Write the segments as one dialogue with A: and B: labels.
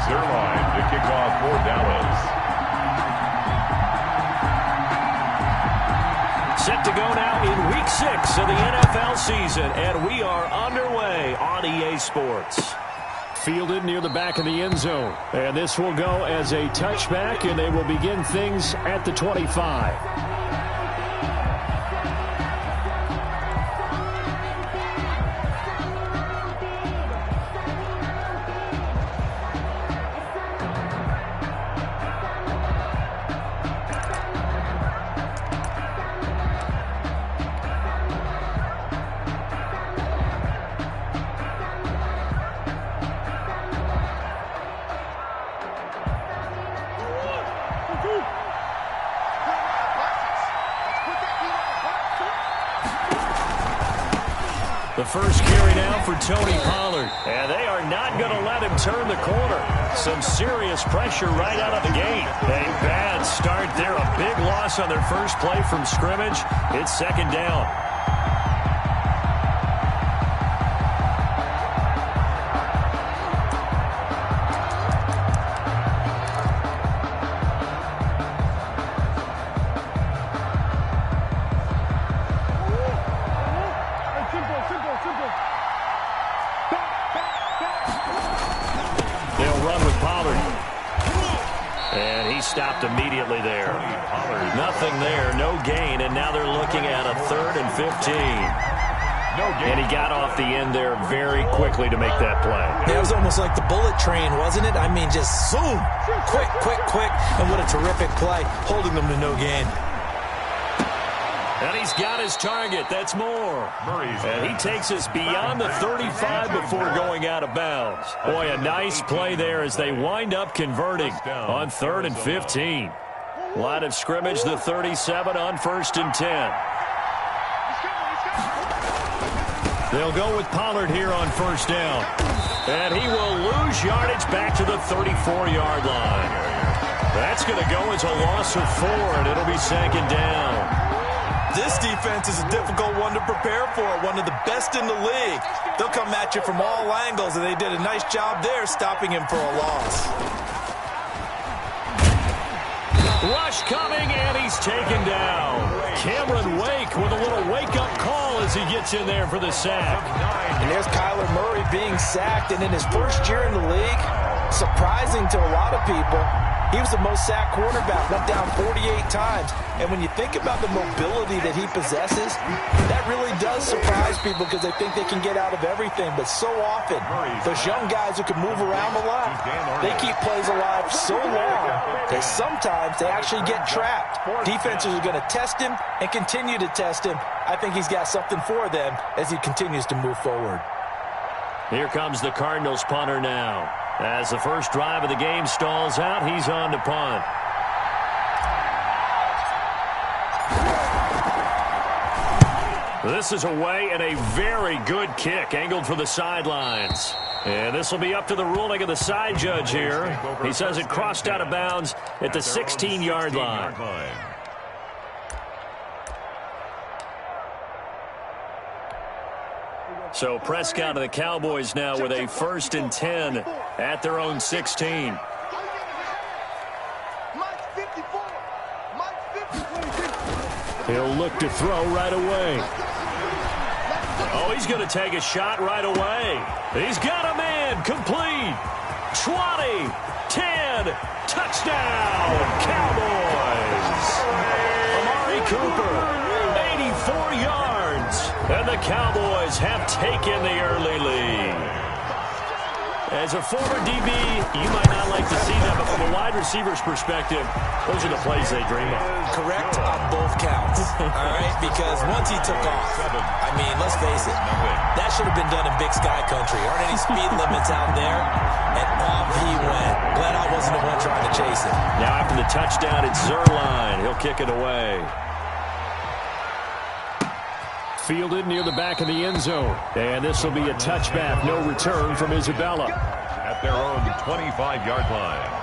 A: Zerline to kick off for Dallas.
B: Set to go now in Week 6 of the NFL season, and we are underway on EA Sports.
C: Fielded near the back of the end zone. And this will go as a touchback, and they will begin things at the 25.
B: The first carry now for Tony Pollard. And they are not going to let him turn the corner. Some serious pressure right out of the gate. A bad start there. A big loss on their first play from scrimmage. It's second down. Stopped immediately there. Nothing there, no gain, and now they're looking at a 3rd and 15. And he got off the end there very quickly to make that play.
D: It was almost like the bullet train, wasn't it? I mean, just zoom, quick, and what a terrific play, holding them to no gain.
B: And he's got his target. That's more. And he takes us beyond the 35 before going out of bounds. Boy, a nice play there as they wind up converting on 3rd and 15. Line of scrimmage, the 37 on 1st and 10. They'll go with Pollard here on 1st down. And he will lose yardage back to the 34-yard line. That's going to go as a loss of 4, and it'll be 2nd down.
D: This defense is a difficult one to prepare for, one of the best in the league. They'll come at you from all angles, and they did a nice job there stopping him for a loss.
B: Rush coming, and he's taken down. Cameron Wake with a little wake-up call as he gets in there for the sack.
D: And there's Kyler Murray being sacked, and in his first year in the league, surprising to a lot of people, he was the most sacked quarterback, went down 48 times. And when you think about the mobility that he possesses, that really does surprise people because they think they can get out of everything. But so often, those young guys who can move around a lot, they keep plays alive so long that sometimes they actually get trapped. Defenses are going to test him and continue to test him. I think he's got something for them as he continues to move forward.
B: Here comes the Cardinals punter now. As the first drive of the game stalls out, he's on to punt. This is away and a very good kick, angled for the sidelines. And this will be up to the ruling of the side judge here. He says it crossed out of bounds at the 16-yard line. So Prescott and the Cowboys now with a 1st and 10 at their own 16.
C: He'll look to throw right away.
B: Oh, he's going to take a shot right away. He's got a man, complete. 20, 10, touchdown, Cowboys. Amari Cooper, 84 yards. And the Cowboys have taken the early lead. As a former DB, you might not like to see that, but from a wide receiver's perspective, those are the plays they dream of.
D: Correct on both counts, all right? Because once he took off, I mean, let's face it, that should have been done in Big Sky Country. Aren't any speed limits out there? And off he went. Glad I wasn't the one trying to chase him.
B: Now after the touchdown, it's Zerline. He'll kick it away.
C: Fielded near the back of the end zone. And this will be a touchback. No return from Isabella.
A: At their own 25-yard line.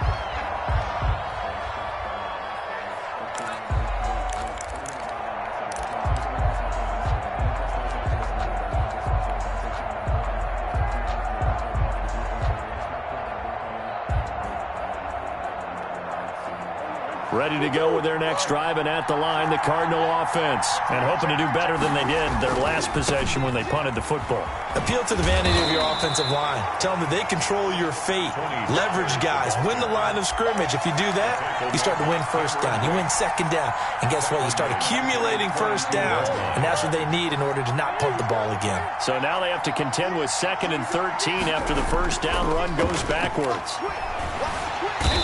C: Ready to go with their next drive, and at the line, the Cardinal offense. And hoping to do better than they did their last possession when they punted the football.
D: Appeal to the vanity of your offensive line. Tell them that they control your fate. Leverage guys. Win the line of scrimmage. If you do that, you start to win first down. You win second down. And guess what? You start accumulating first downs. And that's what they need in order to not punt the ball again. So
C: now they have to contend with 2nd and 13 after the first down run goes backwards.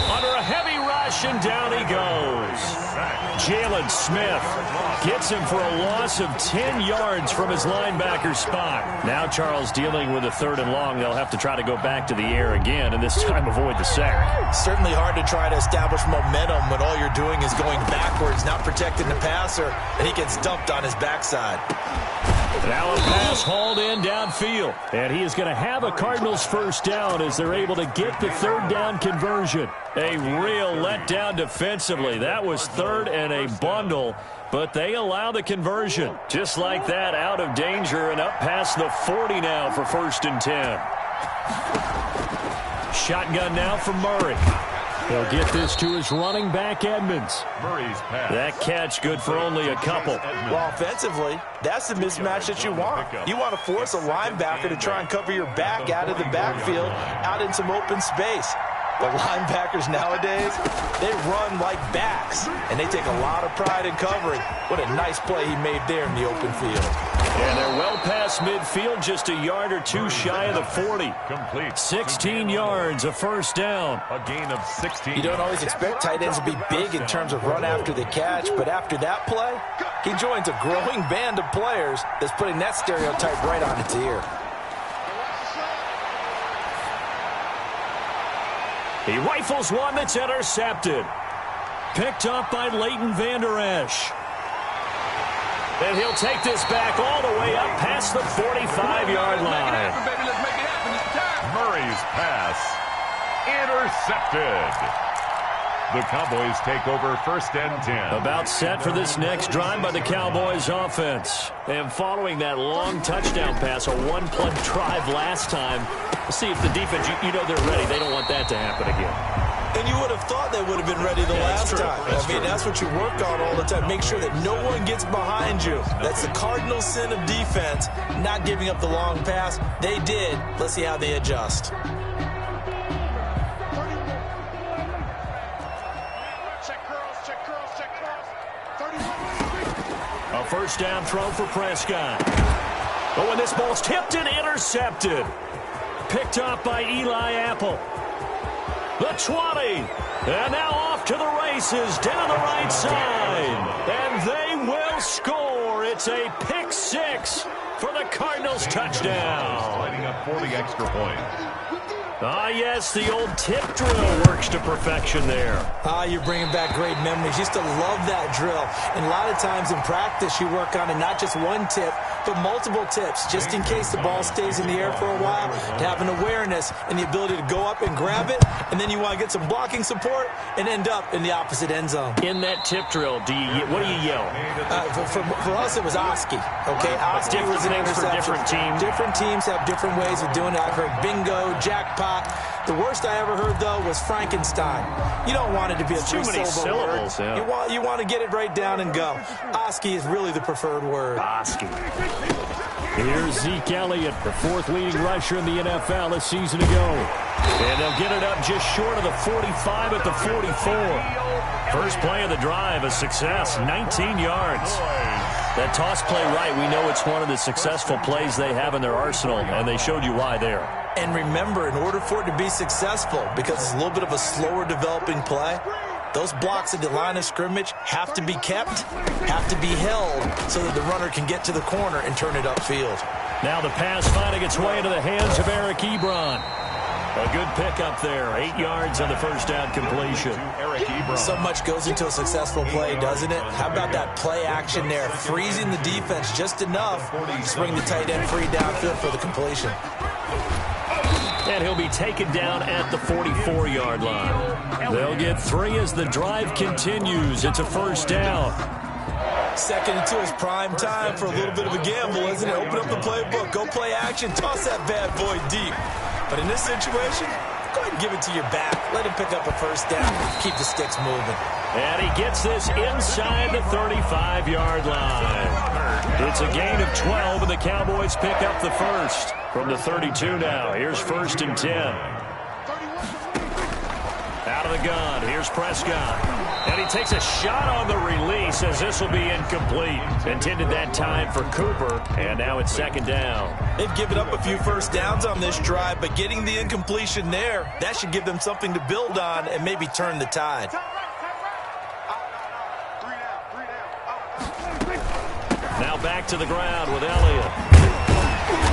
C: Under a heavy rush, and down he goes. Jalen Smith gets him for a loss of 10 yards from his linebacker spot. Now Charles dealing with a 3rd and long. They'll have to try to go back to the air again, and this time avoid the sack.
D: Certainly hard to try to establish momentum when all you're doing is going backwards, not protecting the passer, and he gets dumped on his backside.
C: Now a pass hauled in downfield. And he is going to have a Cardinals first down as they're able to get the 3rd down conversion. A real letdown defensively. That was 3rd and a bundle, but they allow the conversion. Just like that, out of danger and up past the 40 now for 1st and 10. Shotgun now for Murray. He'll get this to his running back, Edmonds.
A: Murray's pass.
C: That catch good for only a couple.
D: Well, offensively, that's the mismatch that you want. You want to force a linebacker to try and cover your back out of the backfield, out in some open space. The linebackers nowadays, they run like backs, and they take a lot of pride in covering. What a nice play he made there in the open field.
C: And they're well past midfield, just a yard or two shy of the 40.
A: Complete.
C: 16 yards, a first down.
A: A gain of 16.
D: You don't always expect tight ends to be big in terms of run after the catch, but after that play, he joins a growing band of players that's putting that stereotype right on its ear.
C: He rifles one that's intercepted. Picked up by Leighton Vander Esch. And he'll take this back all the way up past the 45-yard line.
A: Murray's pass intercepted. The Cowboys take over 1st and 10.
C: About set for this next drive by the Cowboys offense. And following that long touchdown pass, a one-play drive last time, let's see if the defense, you know they're ready. They don't want that to happen again.
D: And you would have thought they would have been ready the last time. I mean, that's what you work on all the time. Make sure that no one gets behind you. That's the cardinal sin of defense, not giving up the long pass. They did. Let's see how they adjust.
C: A first down throw for Prescott. Oh, and this ball's tipped and intercepted. Picked up by Eli Apple. The 20. And now off to the races down the right side. And they will score. It's a pick 6 for the Cardinals touchdown.
A: Lining up for the extra point.
C: Ah, yes, the old tip drill works to perfection there.
D: You're bringing back great memories. Used to love that drill. And a lot of times in practice, you work on it, not just one tip, but multiple tips, just in case the ball stays in the air for a while, to have an awareness and the ability to go up and grab it, and then you want to get some blocking support and end up in the opposite end zone.
C: In that tip drill, what do you yell?
D: For us, it was Oski. Okay, Oski was an interception.
C: For different teams.
D: Different teams have different ways of doing it. I've heard bingo, jackpot. The worst I ever heard, though, was Frankenstein. You don't want it to be a
C: too many syllables.
D: Yeah. You want to get it right down and go. Oski is really the preferred word.
C: Oski. Here's Zeke Elliott, the 4th leading rusher in the NFL a season ago. And they'll get it up just short of the 45 at the 44. First play of the drive, a success, 19 yards. That toss play right, we know it's one of the successful plays they have in their arsenal, and they showed you why there.
D: And remember, in order for it to be successful, because it's a little bit of a slower developing play, those blocks at the line of scrimmage have to be kept, have to be held, so that the runner can get to the corner and turn it upfield.
C: Now the pass finding its way into the hands of Eric Ebron. A good pickup there, 8 yards on the first down completion.
D: So much goes into a successful play, doesn't it? How about that play action there, freezing the defense just enough to bring the tight end free downfield for the completion.
C: And he'll be taken down at the 44-yard line. They'll get 3 as the drive continues. It's a first down.
D: 2nd and 2 is prime time for a little bit of a gamble, isn't it? Open up the playbook, go play action, toss that bad boy deep. But in this situation, go ahead and give it to your back. Let him pick up a first down. Keep the sticks moving.
B: And he gets this inside the 35-yard line. It's a gain of 12, and the Cowboys pick up the first. From the 32 now, here's 1st and 10. Out of the gun, here's Prescott. And he takes a shot on the release as this will be incomplete. Intended that time for Cooper, and now it's 2nd down.
D: They've given up a few first downs on this drive, but getting the incompletion there, that should give them something to build on and maybe turn the tide.
B: Now back to the ground with Elliott.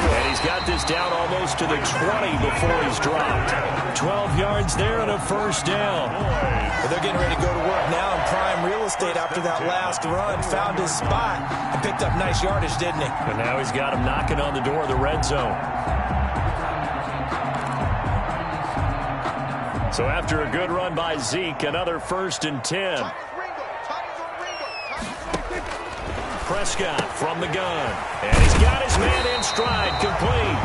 B: And he's got this down almost to the 20 before he's dropped. 12 yards there and a 1st down.
D: Well, they're getting ready to go to work now in prime real estate after that last run. Found his spot and picked up nice yardage, didn't he?
B: And now he's got him knocking on the door of the red zone. So after a good run by Zeke, another 1st and 10. Prescott from the gun. And he's got his man in stride, complete.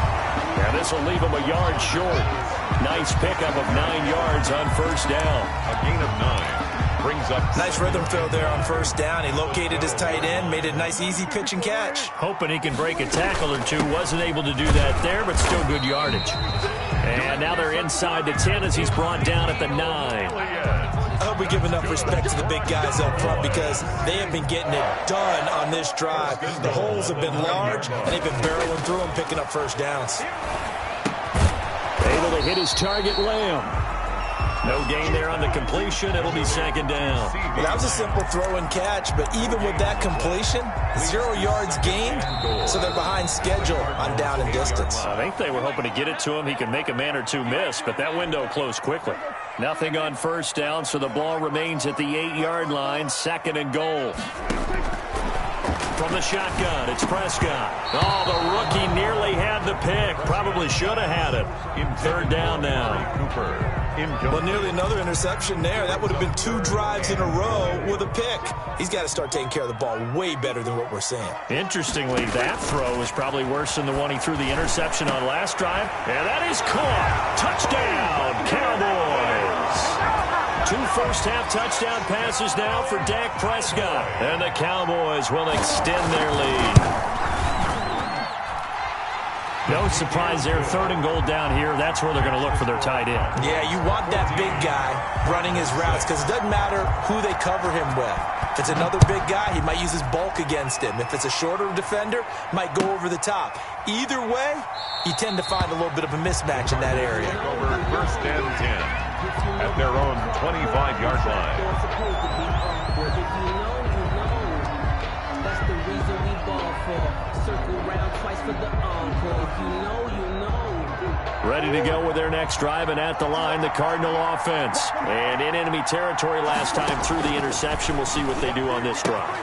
B: And this will leave him a yard short. Nice pickup of 9 yards on 1st down.
A: A gain of 9. Brings up
D: nice rhythm fill there on 1st down. He located his tight end, made it a nice easy pitch and catch.
B: Hoping he can break a tackle or two. Wasn't able to do that there, but still good yardage. And now they're inside the 10 as he's brought down at the 9.
D: I hope we give enough respect to the big guys up front because they have been getting it done on this drive. The holes have been large, and they've been barreling through them, picking up first downs.
B: Able to hit his target, Lamb. No gain there on the completion. It'll be 2nd down.
D: Well, that was a simple throw and catch, but even with that completion, 0 yards gained, so they're behind schedule on down and distance.
B: I think they were hoping to get it to him. He can make a man or two miss, but that window closed quickly. Nothing on 1st down, so the ball remains at the 8-yard line, 2nd and goal. From the shotgun, it's Prescott. Oh, the rookie nearly had the pick. Probably should have had it. 3rd down now.
D: Well, nearly another interception there. That would have been 2 drives in a row with a pick. He's got to start taking care of the ball way better than what we're seeing.
B: Interestingly, that throw is probably worse than the one he threw the interception on last drive. And that is caught. Touchdown, Cowboys. 2 first-half touchdown passes now for Dak Prescott. And the Cowboys will extend their lead. No surprise there. 3rd and goal down here. That's where they're going to look for their tight end.
D: Yeah, you want that big guy running his routes because it doesn't matter who they cover him with. If it's another big guy, he might use his bulk against him. If it's a shorter defender, might go over the top. Either way, you tend to find a little bit of a mismatch in that area.
A: over 1st and 10 at their own 25-yard line.
E: That's the reason we ball for. Circle round twice for the encore. If you know, you know.
B: Ready to go with their next drive, and at the line, the Cardinal offense. And in enemy territory last time through the interception. We'll see what they do on this drive.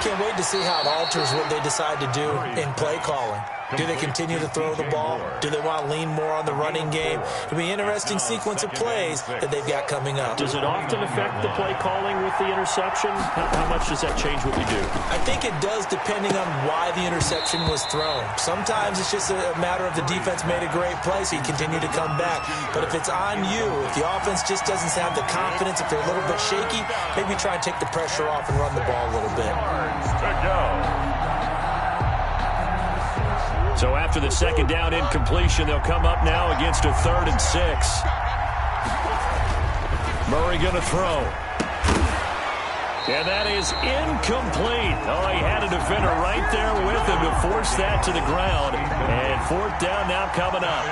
D: Can't wait to see how it alters what they decide to do in play calling. Do they continue to throw the ball? Do they want to lean more on the running game? It'll be an interesting sequence of plays that they've got coming up.
B: Does it often affect the play calling with the interception? How much does that change what you do?
D: I think it does depending on why the interception was thrown. Sometimes it's just a matter of the defense made a great play, so you continue to come back. But if it's on you, if the offense just doesn't have the confidence, if they're a little bit shaky, maybe try and take the pressure off and run the ball a little bit.
B: So after the 2nd down incompletion, they'll come up now against a 3rd and 6. Murray going to throw. And that is incomplete. Oh, he had a defender right there with him to force that to the ground. And 4th down now coming up.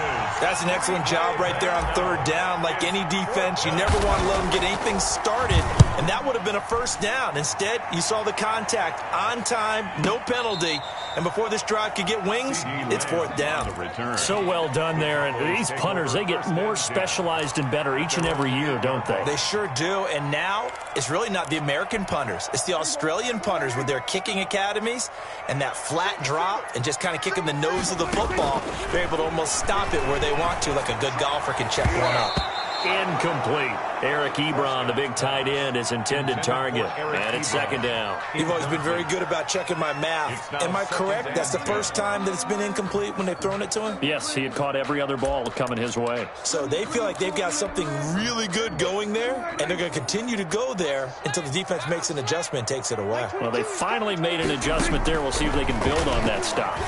D: That's an excellent job right there on 3rd down. Like any defense, you never want to let them get anything started. And that would have been a 1st down. Instead, you saw the contact on time, no penalty. And before this drive could get wings, it's 4th down.
B: So well done there. And these punters, they get more specialized and better each and every year, don't they?
D: They sure do. And now, it's really not the American punters. It's the Australian punters with their kicking academies and that flat drop and just kind of kicking the nose of the football. They're able to almost stop it where they want to, like a good golfer can check one up.
B: incomplete. Eric Ebron, the big tight end, his intended target. And it's second down.
D: You've always been very good about checking my math. Am I correct? That's the first time that it's been incomplete when they've thrown it to him?
B: Yes, he had caught every other ball coming his way.
D: So they feel like they've got something really good going there, and they're going to continue to go there until the defense makes an adjustment and takes it away.
B: Well, they finally made an adjustment there. We'll see if they can build on that stop.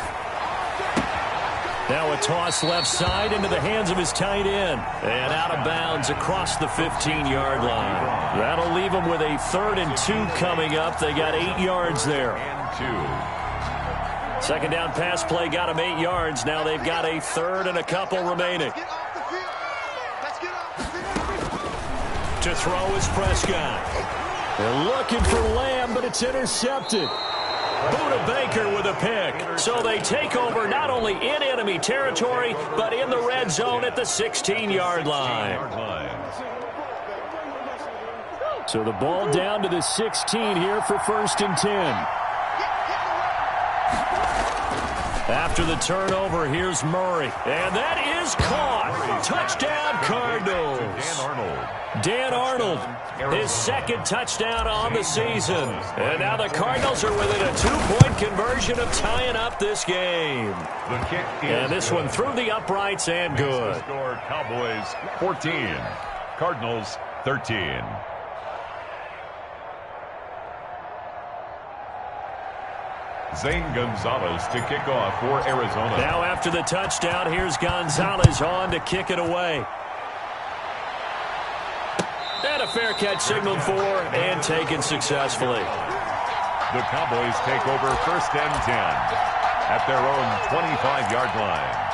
B: Now a toss left side into the hands of his tight end. And out of bounds across the 15-yard line. That'll leave them with a 3rd and 2 coming up. They got 8 yards there. Second down pass play got them 8 yards. Now they've got a 3rd and a couple remaining. To throw is Prescott. They're looking for Lamb, but it's intercepted. Buda Baker with a pick. So they take over not only in enemy territory, but in the red zone at the 16-yard line. So the ball down to the 16 here for 1st and 10. After the turnover, here's Murray. And that is caught. Touchdown, Cardinals. Dan Arnold, his 2nd touchdown on the season. And now the Cardinals are within a 2-point conversion of tying up this game. And this one through the uprights and good.
A: Score, Cowboys 14, Cardinals 13. Zane Gonzalez to kick off for Arizona.
B: Now after the touchdown, here's Gonzalez on to kick it away. And a fair catch signaled for and taken successfully.
A: The Cowboys take over 1st and 10 at their own 25-yard line.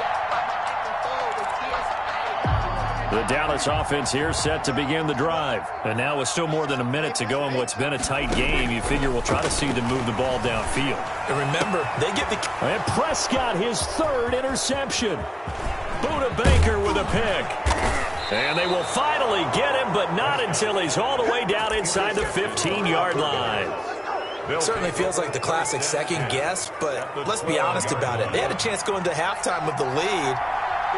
B: The Dallas offense here set to begin the drive. And now with still more than a minute to go in what's been a tight game, you figure we'll try to see them move the ball downfield.
D: And remember, they get the...
B: And Prescott, his 3rd interception. Buda Baker with a pick. And they will finally get him, but not until he's all the way down inside the 15-yard line.
D: It certainly feels like the classic second guess, but let's be honest about it. They had a chance going to halftime with the lead.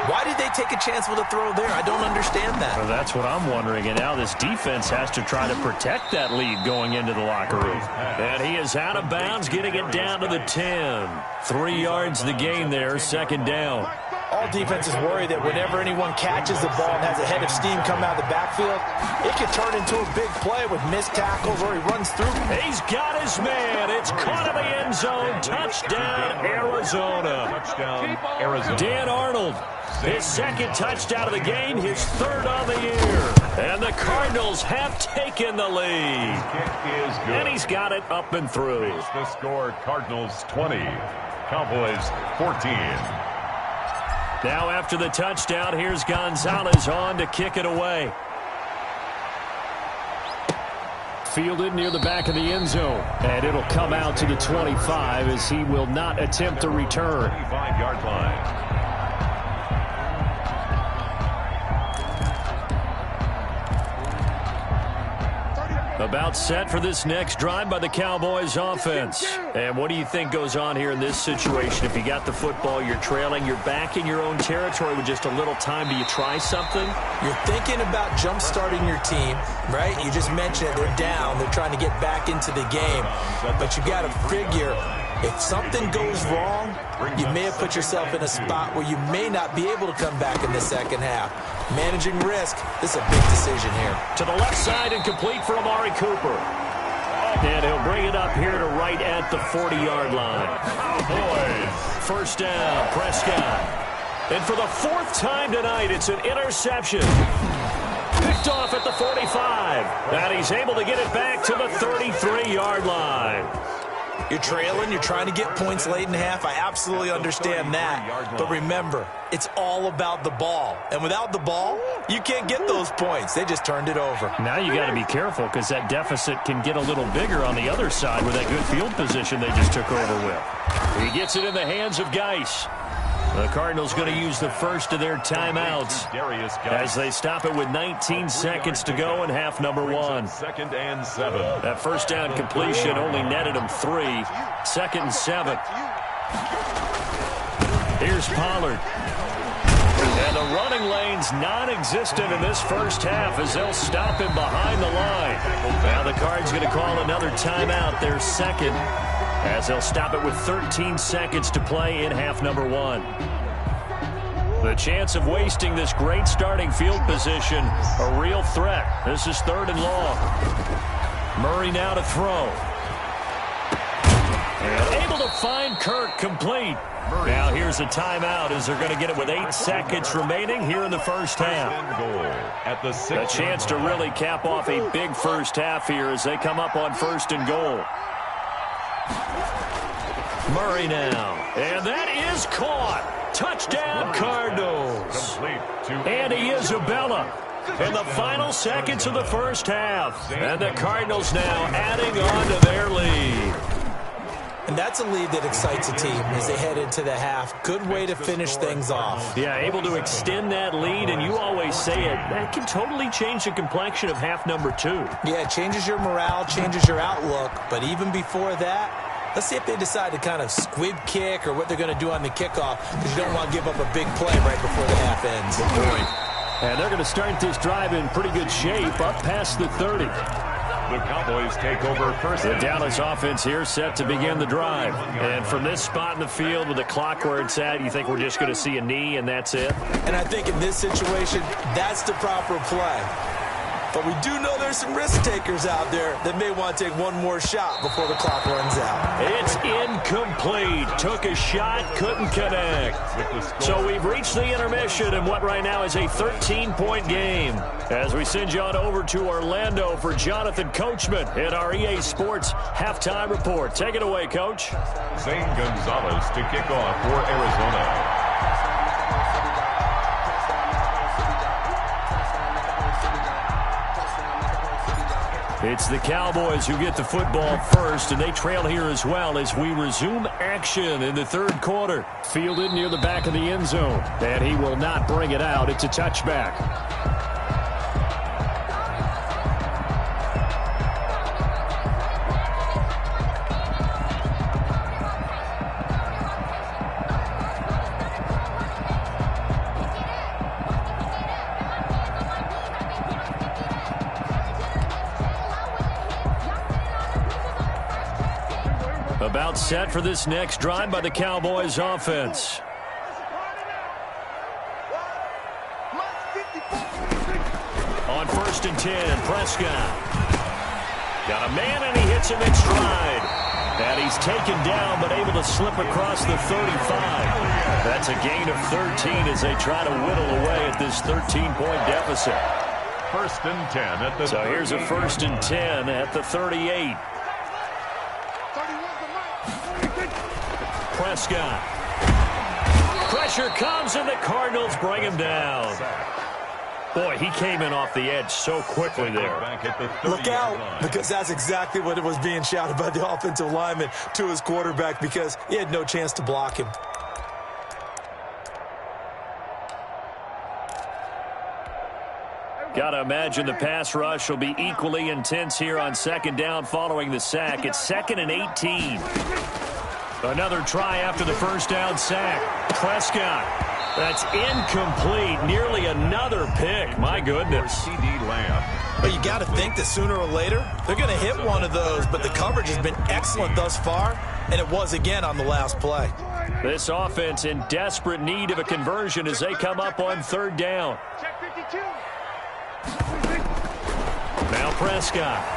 D: Why did they take a chance with a throw there? I don't understand that.
B: Well, that's what I'm wondering. And now this defense has to try to protect that lead going into the locker room. And he is out of bounds, getting it down to the 10. 3 yards the gain there, 2nd down.
D: All defenses worry that whenever anyone catches the ball and has a head of steam come out of the backfield, it could turn into a big play with missed tackles or he runs through.
B: He's got his man. It's caught in the end zone. Touchdown, Arizona.
A: Touchdown, Arizona.
B: Dan Arnold, his 2nd touchdown of the game, his 3rd on the year. And the Cardinals have taken the lead.
A: Kick is good.
B: And he's got it up and through.
A: The score, Cardinals 20, Cowboys 14.
B: Now after the touchdown, here's Gonzalez on to kick it away. Fielded near the back of the end zone. And it'll come out to the 25 as he will not attempt to return.
A: 25-yard line.
B: About set for this next drive by the Cowboys offense. And what do you think goes on here in this situation? If you got the football, you're trailing, you're back in your own territory with just a little time. Do you try something?
D: You're thinking about jump-starting your team, right? You just mentioned it. They're down. They're trying to get back into the game. But you got to figure, if something goes wrong, you may have put yourself in a spot where you may not be able to come back in the second half. Managing risk, this is a big decision here.
B: To the left side and complete for Amari Cooper. And he'll bring it up here to right at the 40-yard line. First down, Prescott. And for the 4th time tonight, it's an interception. Picked off at the 45. And he's able to get it back to the 33-yard line.
D: You're trailing, you're trying to get points late in half. I absolutely understand that. But remember, it's all about the ball. And without the ball, you can't get those points. They just turned it over.
B: Now you got to be careful because that deficit can get a little bigger on the other side with that good field position they just took over with. He gets it in the hands of Geis. The Cardinals going to use the first of their timeouts as they stop it with 19 seconds to go in half number 1.
A: 2nd and 7.
B: That first down completion only netted him 3. 2nd and 7. Here's Pollard. And the running lane
C: remains non-existent in this first half as they'll stop him behind the line. Now the Cards going to call another timeout, their second, as they'll stop it with 13 seconds to play in half number 1. The chance of wasting this great starting field position, a real threat. This is 3rd and long. Murray now to throw. And able to find Kirk complete. Now here's a timeout as they're going to get it with 8 seconds remaining here in the first half. A chance to really cap off a big first half here as they come up on 1st and goal. Murray now. And that is caught. Touchdown, Cardinals. Andy Isabella in the final seconds of the first half. And the Cardinals now adding on to their lead.
D: And that's a lead that excites a team as they head into the half. Good way to finish things off.
C: Yeah, able to extend that lead, and you always say it, that can totally change the complexion of half number 2.
D: Yeah, it changes your morale, changes your outlook. But even before that, let's see if they decide to kind of squib kick or what they're going to do on the kickoff, because you don't want to give up a big play right before the half ends.
C: Good point. And they're going to start this drive in pretty good shape up past the 30.
A: The Cowboys take over first.
C: The Dallas offense here set to begin the drive. And from this spot in the field with the clock where it's at, you think we're just going to see a knee and that's it?
D: And I think in this situation, that's the proper play. But we do know there's some risk takers out there that may want to take one more shot before the clock runs out.
C: It's incomplete. Took a shot, couldn't connect. So we've reached the intermission in what right now is a 13-point game. As we send you on over to Orlando for Jonathan Coachman in our EA Sports Halftime Report. Take it away, Coach.
A: Zane Gonzalez to kick off for Arizona.
C: It's the Cowboys who get the football first, and they trail here as well as we resume action in the 3rd quarter. Fielded near the back of the end zone, and he will not bring it out. It's a touchback. About set for this next drive by the Cowboys offense. On 1st and 10, Prescott. Got a man and he hits him in stride. And he's taken down but able to slip across the 35. That's a gain of 13 as they try to whittle away at this 13-point deficit.
A: 1st and 10 at the 38.
C: So here's a 1st and 10 at the 38. Prescott. Pressure comes and the Cardinals bring him down. Boy, he came in off the edge so quickly there.
D: Look out, because that's exactly what it was being shouted by the offensive lineman to his quarterback, because he had no chance to block him.
C: Got to imagine the pass rush will be equally intense here on 2nd down following the sack. It's 2nd and 18. Another try after the 1st down sack. Prescott. That's incomplete. Nearly another pick. My goodness.
A: CD Lamb.
D: But you got to think that sooner or later, they're going to hit one of those. But the coverage has been excellent thus far, and it was again on the last play.
C: This offense in desperate need of a conversion as they come up on 3rd down. Now Prescott.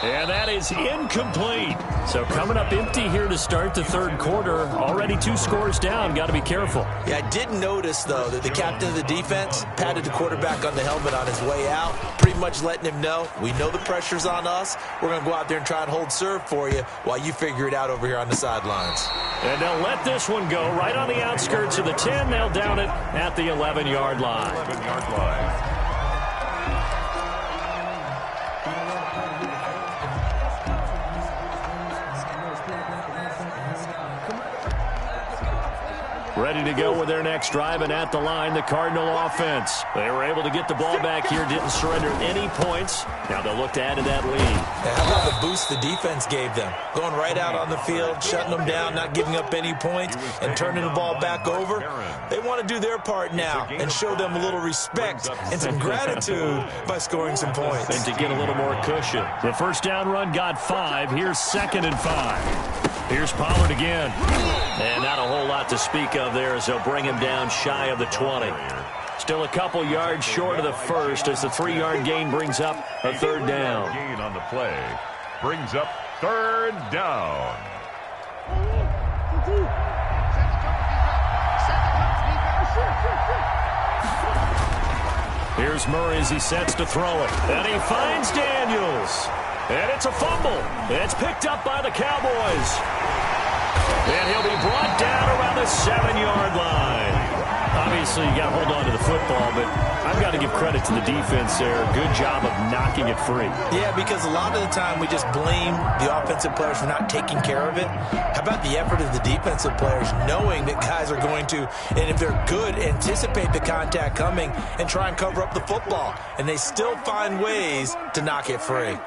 C: And that is incomplete. So coming up empty here to start the 3rd quarter. Already 2 scores down. Got to be careful.
D: Yeah, I did notice, though, that the captain of the defense patted the quarterback on the helmet on his way out, pretty much letting him know, we know the pressure's on us. We're going to go out there and try and hold serve for you while you figure it out over here on the sidelines.
C: And they'll let this one go right on the outskirts of the 10. They'll down it at the 11-yard line.
A: 11-yard line.
C: Ready to go with their next drive, and at the line, the Cardinal offense. They were able to get the ball back here, didn't surrender any points. Now they'll look to add to that lead.
D: Now, how about the boost the defense gave them? Going right out on the field, shutting them down, not giving up any points, and turning the ball back over. They want to do their part now and show them a little respect and some gratitude by scoring some points.
C: And to get a little more cushion. The first down run got 5. Here's 2nd and 5. Here's Pollard again. And not a whole lot to speak of there as they'll bring him down shy of the 20. Still a couple yards short of the first as the 3-yard gain brings up a 3rd down.
A: Gain on the play brings up 3rd down.
C: Here's Murray as he sets to throw it. And he finds Daniels. And it's a fumble. It's picked up by the Cowboys. And he'll be brought down around the 7-yard line. Obviously, you got to hold on to the football, but I've got to give credit to the defense there. Good job of knocking it free.
D: Yeah, because a lot of the time we just blame the offensive players for not taking care of it. How about the effort of the defensive players knowing that guys are going to, and if they're good, anticipate the contact coming and try and cover up the football. And they still find ways to knock it free.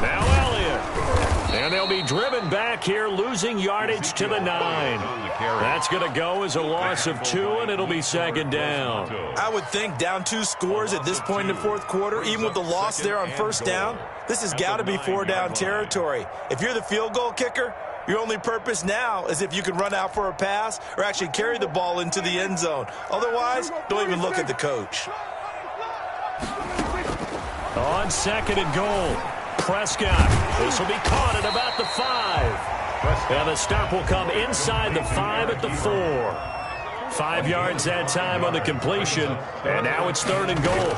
C: Now Elliott. And they'll be driven back here, losing yardage to the 9. That's going to go as a loss of 2, and it'll be 2nd down.
D: I would think down 2 scores at this point in the 4th quarter, even with the loss there on 1st down, this has got to be 4-down territory. If you're the field goal kicker, your only purpose now is if you can run out for a pass or actually carry the ball into the end zone. Otherwise, don't even look at the coach.
C: On 2nd and goal. Prescott. This will be caught at about the 5. And the stop will come inside the 5 at the 4. 5 yards that time on the completion. And now it's 3rd and goal.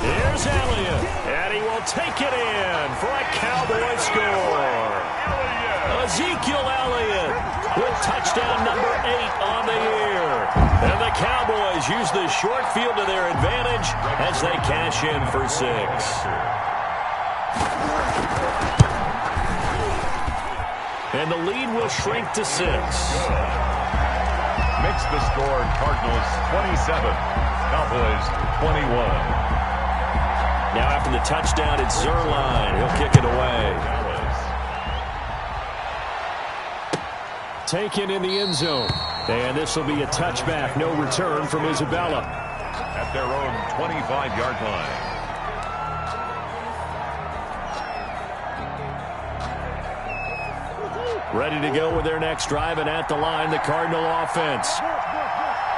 C: Here's Elliott. And he will take it in for a Cowboy score. Ezekiel Elliott with touchdown number 8 on the year. And the Cowboys use the short field to their advantage as they cash in for 6. And the lead will shrink to 6.
A: Makes the score Cardinals 27, Cowboys 21.
C: Now after the touchdown, it's Zerline. He'll kick it away. Taken in the end zone. And this will be a touchback. No return from Isabella.
A: At their own 25-yard line.
C: Ready to go with their next drive, and at the line, the Cardinal offense.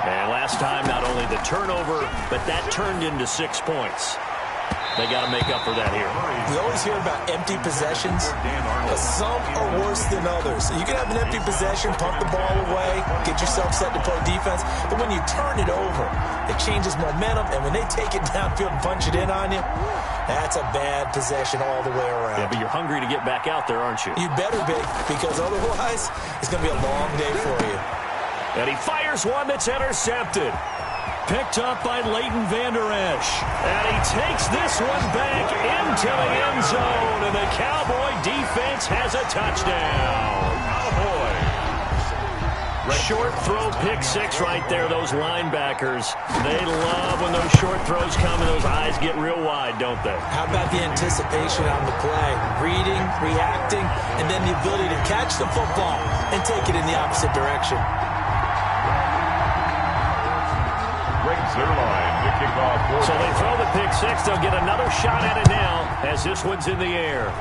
C: And last time, not only the turnover, but that turned into 6 points. They got to make up for that here.
D: We always hear about empty possessions, but some are worse than others. You can have an empty possession, punt the ball away, get yourself set to play defense, but when you turn it over, it changes momentum, and when they take it downfield and punch it in on you, that's a bad possession all the way around.
C: Yeah, but you're hungry to get back out there, aren't you?
D: You better be, because otherwise, it's going to be a long day for you.
C: And he fires one that's intercepted. Picked up by Leighton Vander Esch. And he takes this one back into the end zone. And the Cowboy defense has a touchdown. Short throw, pick 6 right there. Those linebackers, they love when those short throws come and those eyes get real wide, don't they?
D: How about the anticipation on the play? Reading, reacting, and then the ability to catch the football and take it in the opposite direction.
C: So they throw the pick 6. They'll get another shot at it now as this one's in the air.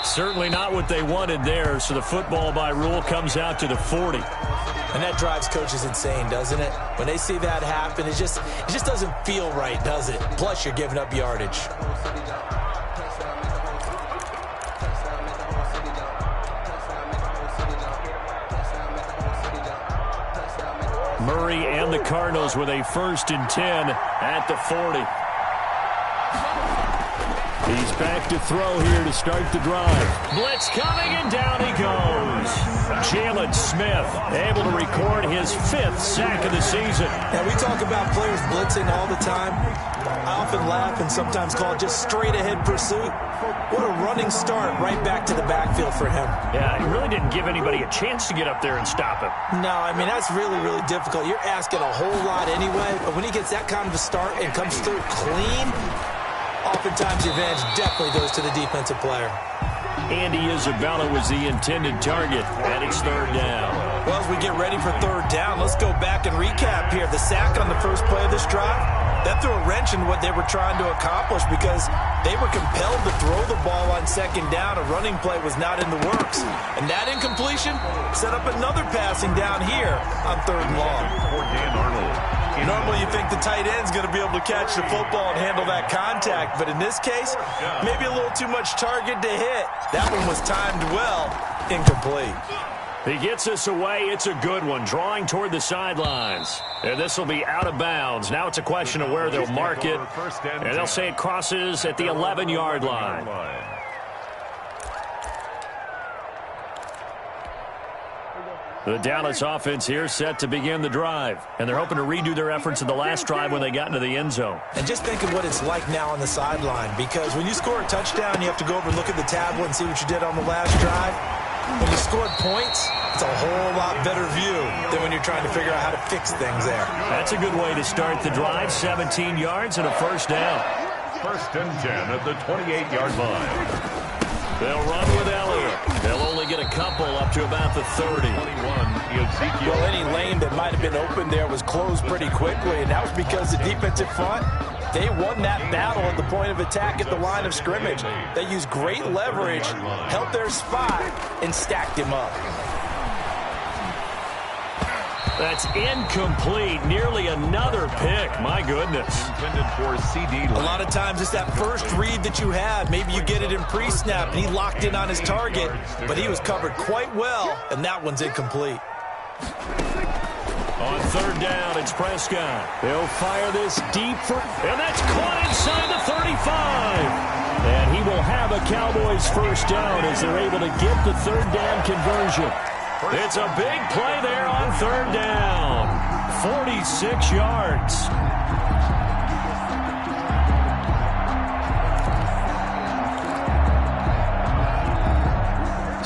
C: Certainly not what they wanted there, so the football by rule comes out to the 40.
D: And that drives coaches insane, doesn't it? When they see that happen, it just doesn't feel right, does it? Plus, you're giving up yardage.
C: Murray and the Cardinals with a 1st and 10 at the 40.
B: He's back to throw here to start the drive. Blitz coming, and down he goes. Jalen Smith able to record his 5th sack of the season.
D: Yeah, we talk about players blitzing all the time. I often laugh and sometimes call it just straight-ahead pursuit. What a running start right back to the backfield for him.
B: Yeah, he really didn't give anybody a chance to get up there and stop him.
D: No, I mean, that's really, really difficult. You're asking a whole lot anyway, but when he gets that kind of a start and comes through clean, oftentimes the advantage definitely goes to the defensive player.
B: Andy Isabella was the intended target, and it's 3rd down.
D: Well, as we get ready for 3rd down, let's go back and recap here. The sack on the first play of this drive, that threw a wrench in what they were trying to accomplish because they were compelled to throw the ball on 2nd down. A running play was not in the works. And that incompletion set up another passing down here on 3rd and long. Normally you think the tight end's going to be able to catch the football and handle that contact, but in this case, maybe a little too much target to hit. That one was timed well, incomplete.
B: He gets us away. It's a good one, drawing toward the sidelines. And this will be out of bounds. Now it's a question of where they'll mark it, and they'll say it crosses at the 11-yard line. The Dallas offense here set to begin the drive. And they're hoping to redo their efforts in the last drive when they got into the end zone.
D: And just think of what it's like now on the sideline. Because when you score a touchdown, you have to go over and look at the tablet and see what you did on the last drive. When you scored points, it's a whole lot better view than when you're trying to figure out how to fix things there.
B: That's a good way to start the drive. 17 yards and a 1st down.
A: 1st and 10 at the 28-yard line.
B: They'll run with Elliott. They'll only get a couple up to about the 30.
D: Well, any lane that might have been open there was closed pretty quickly, and that was because the defensive front, they won that battle at the point of attack at the line of scrimmage. They used great leverage, held their spot, and stacked him up.
B: That's incomplete. Nearly another pick. My goodness.
A: Intended for CD.
D: A lot of times it's that first read that you have. Maybe you get it in pre-snap, and he locked in on his target, but he was covered quite well, and that one's incomplete.
B: On 3rd down, it's Prescott. They'll fire this deep for, and that's caught inside the 35. And he will have a Cowboys 1st down as they're able to get the 3rd down conversion. It's a big play there on 3rd down. 46 yards.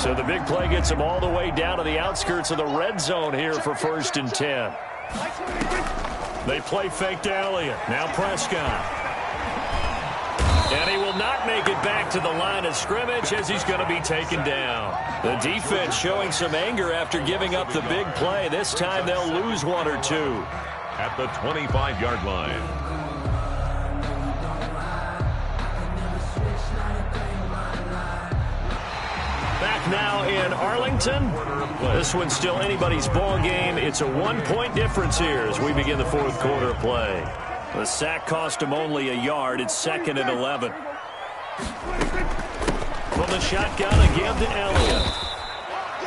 B: So the big play gets them all the way down to the outskirts of the red zone here for 1st and 10. They play fake to Elliott. Now Prescott. And he will not make it back to the line of scrimmage as he's going to be taken down. The defense showing some anger after giving up the big play. This time they'll lose 1 or 2.
A: At the 25-yard line.
B: Back now in Arlington. This one's still anybody's ball game. It's a 1-point difference here as we begin the 4th quarter of play. The sack cost him only a yard. It's 2nd and 11. From the shotgun again to Elliott.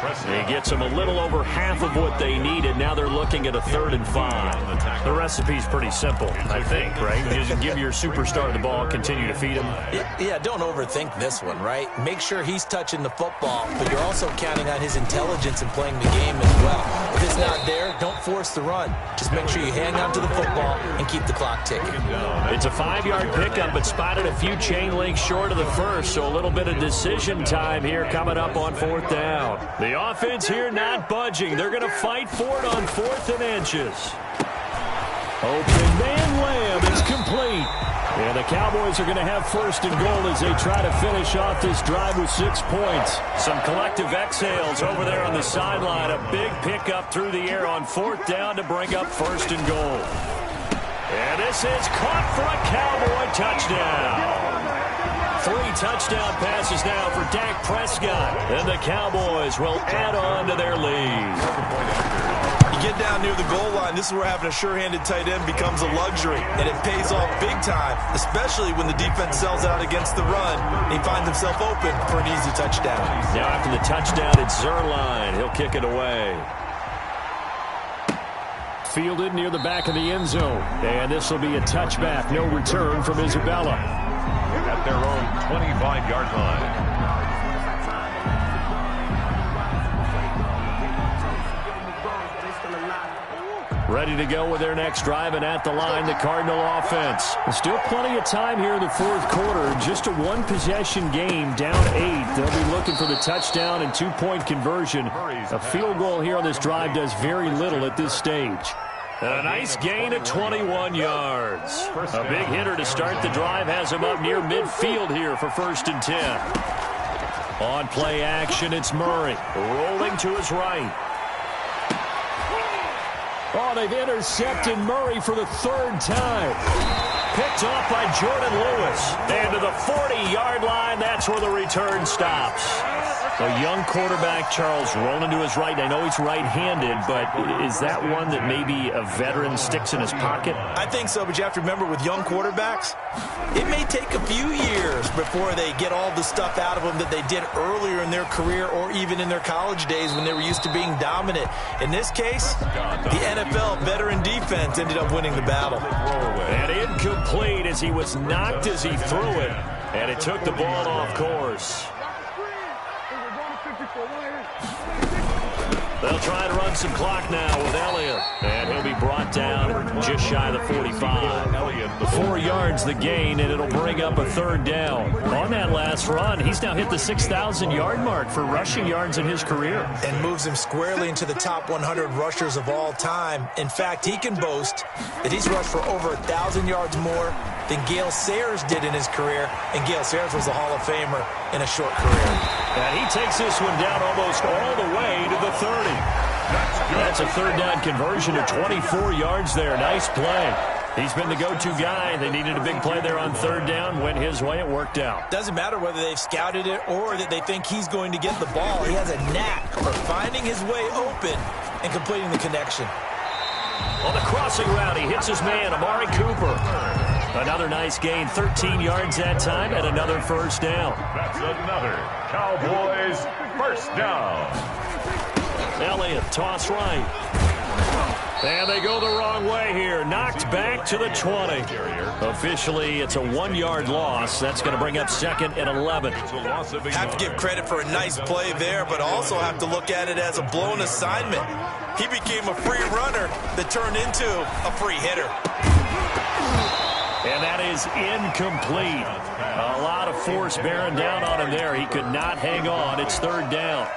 B: He gets them a little over half of what they needed. Now they're looking at a 3rd and 5. The recipe's pretty simple, I think, right? You just give your superstar the ball, continue to feed him.
D: Yeah, don't overthink this one, right? Make sure he's touching the football, but you're also counting on his intelligence in playing the game as well. If it's not there, don't force the run. Just make sure you hang on to the football and keep the clock ticking.
B: It's a 5-yard pickup, but spotted a few chain links short of the first, so a little bit of decision time here coming up on 4th down. The offense here not budging. They're going to fight for it on 4th and inches. Open man Lamb is complete. And the Cowboys are going to have 1st and goal as they try to finish off this drive with 6 points. Some collective exhales over there on the sideline. A big pickup through the air on 4th down to bring up 1st and goal. And this is caught for a Cowboy touchdown. 3 touchdown passes now for Dak Prescott. And the Cowboys will add on to their lead.
D: You get down near the goal line, this is where having a sure-handed tight end becomes a luxury. And it pays off big time, especially when the defense sells out against the run. And he finds himself open for an easy touchdown.
B: Now after the touchdown, it's Zerline. He'll kick it away. Fielded near the back of the end zone. And this will be a touchback. No return from Isabella.
A: at their own 25-yard line.
C: Ready to go with their next drive, and at the line, the Cardinal offense. Still plenty of time here in the fourth quarter. Just a one-possession game, down 8. They'll be looking for the touchdown and two-point conversion. A field goal here on this drive does very little at this stage.
B: And a nice gain of 21 yards. A big hitter to start the drive has him up near midfield here for 1st and 10.
C: On play action, it's Murray.
B: Rolling to his right.
C: Oh, they've intercepted Murray for the 3rd time.
B: Picked off by Jordan Lewis. And to the 40-yard line, that's where the return stops.
C: A young quarterback, Charles, rolling to his right. I know he's right-handed, but is that one that maybe a veteran sticks in his pocket?
D: I think so, but you have to remember with young quarterbacks, it may take a few years before they get all the stuff out of them that they did earlier in their career or even in their college days when they were used to being dominant. In this case, the NFL veteran defense ended up winning the battle.
B: And incomplete as he was knocked as he threw it. And it took the ball off course. They'll try to run some clock now with Elliott. And he'll be brought down just shy of the 45.
C: 4 yards the gain, and it'll bring up a 3rd down. On that last run, he's now hit the 6,000-yard mark for rushing yards in his career.
D: And moves him squarely into the top 100 rushers of all time. In fact, he can boast that he's rushed for over 1,000 yards more than Gale Sayers did in his career. And Gale Sayers was a Hall of Famer in a short career.
B: And he takes this one down almost all the way to the 30.
C: That's a 3rd down conversion of 24 yards there. Nice play. He's been the go-to guy. They needed a big play there on 3rd down. Went his way. It worked out.
D: Doesn't matter whether they've scouted it or that they think he's going to get the ball. He has a knack for finding his way open and completing the connection.
B: On the crossing route, he hits his man, Amari Cooper.
C: Another nice gain, 13 yards that time, and another 1st down.
A: That's another Cowboys 1st down.
C: Elliott, toss right.
B: And they go the wrong way here. Knocked back to the 20.
C: Officially, it's a 1-yard loss. That's going to bring up 2nd and 11.
D: Have to give credit for a nice play there, but also have to look at it as a blown assignment. He became a free runner that turned into a free hitter.
C: And that is incomplete. A lot of force bearing down on him there. He could not hang on. It's 3rd down.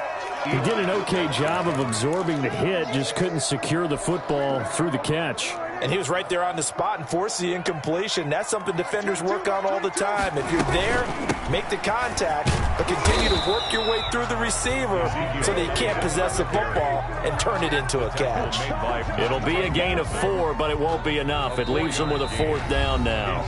C: He did an okay job of absorbing the hit, just couldn't secure the football through the catch.
D: And he was right there on the spot and forced the incompletion. That's something defenders work on all the time. If you're there, make the contact, but continue to work your way through the receiver so that he can't possess the football and turn it into a catch.
C: It'll be a gain of 4, but it won't be enough. It leaves them with a 4th down now.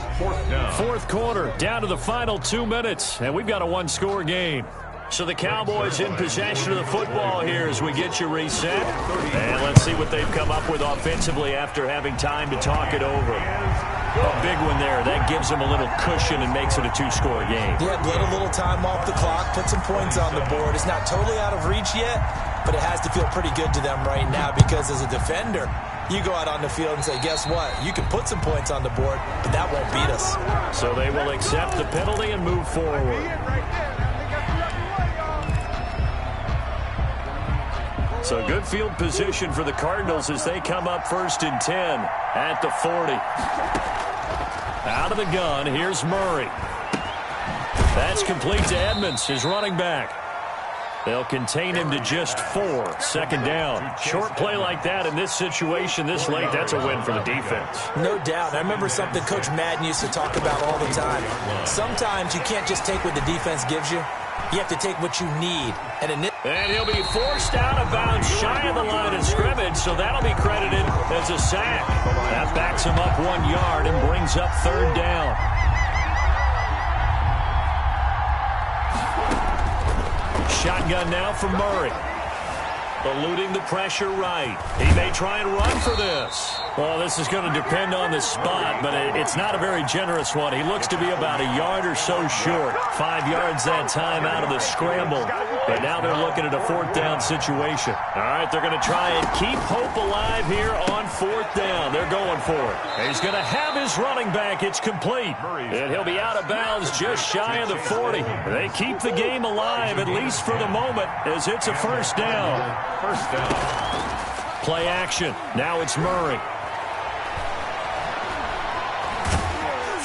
C: 4th quarter, down to the final 2 minutes, and we've got a 1-score game.
B: So the Cowboys in possession of the football here as we get you reset. And let's see what they've come up with offensively after having time to talk it over. A big one there. That gives them a little cushion and makes it a 2-score game.
D: Yeah, bled a little time off the clock, put some points on the board. It's not totally out of reach yet, but it has to feel pretty good to them right now because as a defender, you go out on the field and say, guess what? You can put some points on the board, but that won't beat us.
B: So they will accept the penalty and move forward. So good field position for the Cardinals as they come up 1st and 10 at the 40. Out of the gun, here's Murray. That's complete to Edmonds, his running back. They'll contain him to just 4. 2nd down. Short play like that in this situation this late, that's a win for the defense.
D: No doubt. I remember something Coach Madden used to talk about all the time. Sometimes you can't just take what the defense gives you. You have to take what you need.
B: And he'll be forced out of bounds shy of the line of scrimmage, so that'll be credited as a sack. That backs him up 1 yard and brings up 3rd down. Shotgun now for Murray. Eluding the pressure right. He may try and run for this.
C: Well, this is going to depend on the spot, but it's not a very generous one. He looks to be about a yard or so short. 5 yards that time out of the scramble.
B: But now they're looking at a 4th down situation. All right, they're going to try and keep hope alive here on 4th down. They're going for it. He's going to have his running back. It's complete. And he'll be out of bounds just shy of the 40. They keep the game alive, at least for the moment, as it's a 1st down.
A: 1st down.
B: Play action. Now it's Murray.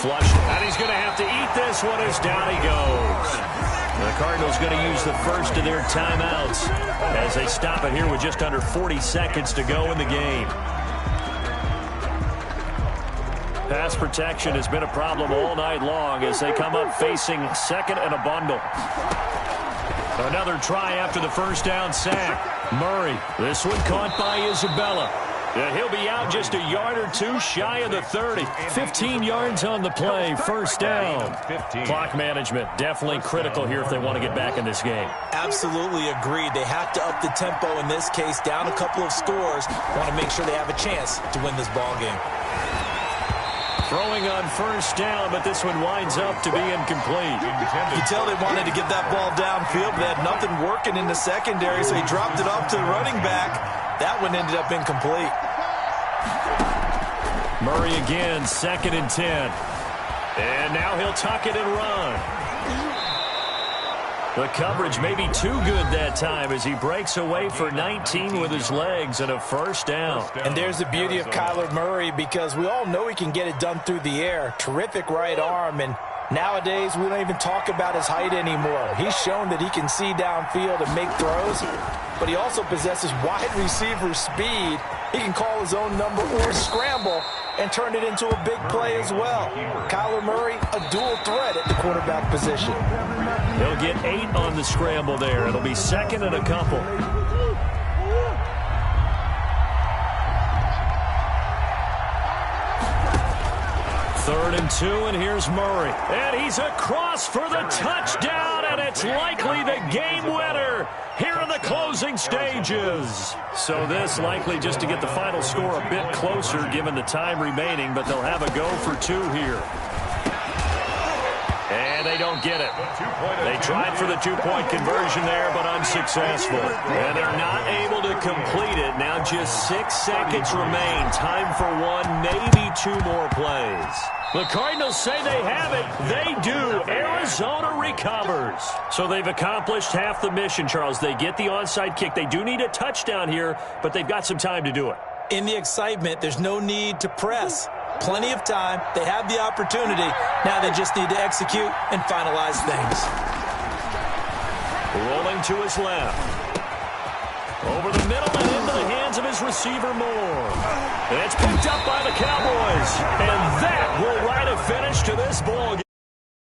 B: Flush, and he's going to have to eat this one as down he goes. The Cardinals going to use the first of their timeouts as they stop it here with just under 40 seconds to go in the game. Pass protection has been a problem all night long as they come up facing 2nd and a bundle. Another try after the 1st down sack. Murray, this one caught by Isabella. And he'll be out just a yard or 2 shy of the 30. 15 yards on the play, 1st down. Clock management, definitely critical here if they want to get back in this game.
D: Absolutely agreed. They have to up the tempo in this case, down a couple of scores. Want to make sure they have a chance to win this ball game.
B: Throwing on 1st down, but this one winds up to be incomplete.
D: You can tell they wanted to get that ball downfield, but they had nothing working in the secondary, so he dropped it off to the running back. That one ended up incomplete.
B: Murray again, 2nd and 10. And now he'll tuck it and run. The coverage may be too good that time as he breaks away for 19 with his legs and a 1st down.
D: And there's the beauty of Kyler Murray, because we all know he can get it done through the air. Terrific right arm, and nowadays we don't even talk about his height anymore. He's shown that he can see downfield and make throws, but he also possesses wide receiver speed. He can call his own number or scramble and turn it into a big play as well. Kyler Murray, a dual threat at the quarterback position.
B: He'll get 8 on the scramble there. It'll be 2nd and a couple. Third and 2, and here's Murray. And he's across for the touchdown, and it's likely the game winner here in the closing stages. So this likely just to get the final score a bit closer given the time remaining, but they'll have a go for 2 here. And they don't get it. They tried for the 2-point conversion there, but unsuccessful. And they're not able to complete it. Now just 6 seconds remain. Time for 1, maybe 2 more plays. The Cardinals say they have it. They do. Arizona recovers. So they've accomplished half the mission, Charles. They get the onside kick. They do need a touchdown here, but they've got some time to do it.
D: In the excitement, there's no need to press. Plenty of time. They have the opportunity. Now they just need to execute and finalize things.
B: Rolling to his left. Over the middle and into the hands of his receiver Moore. And it's picked up by the Cowboys. And that will write a finish to this ball game.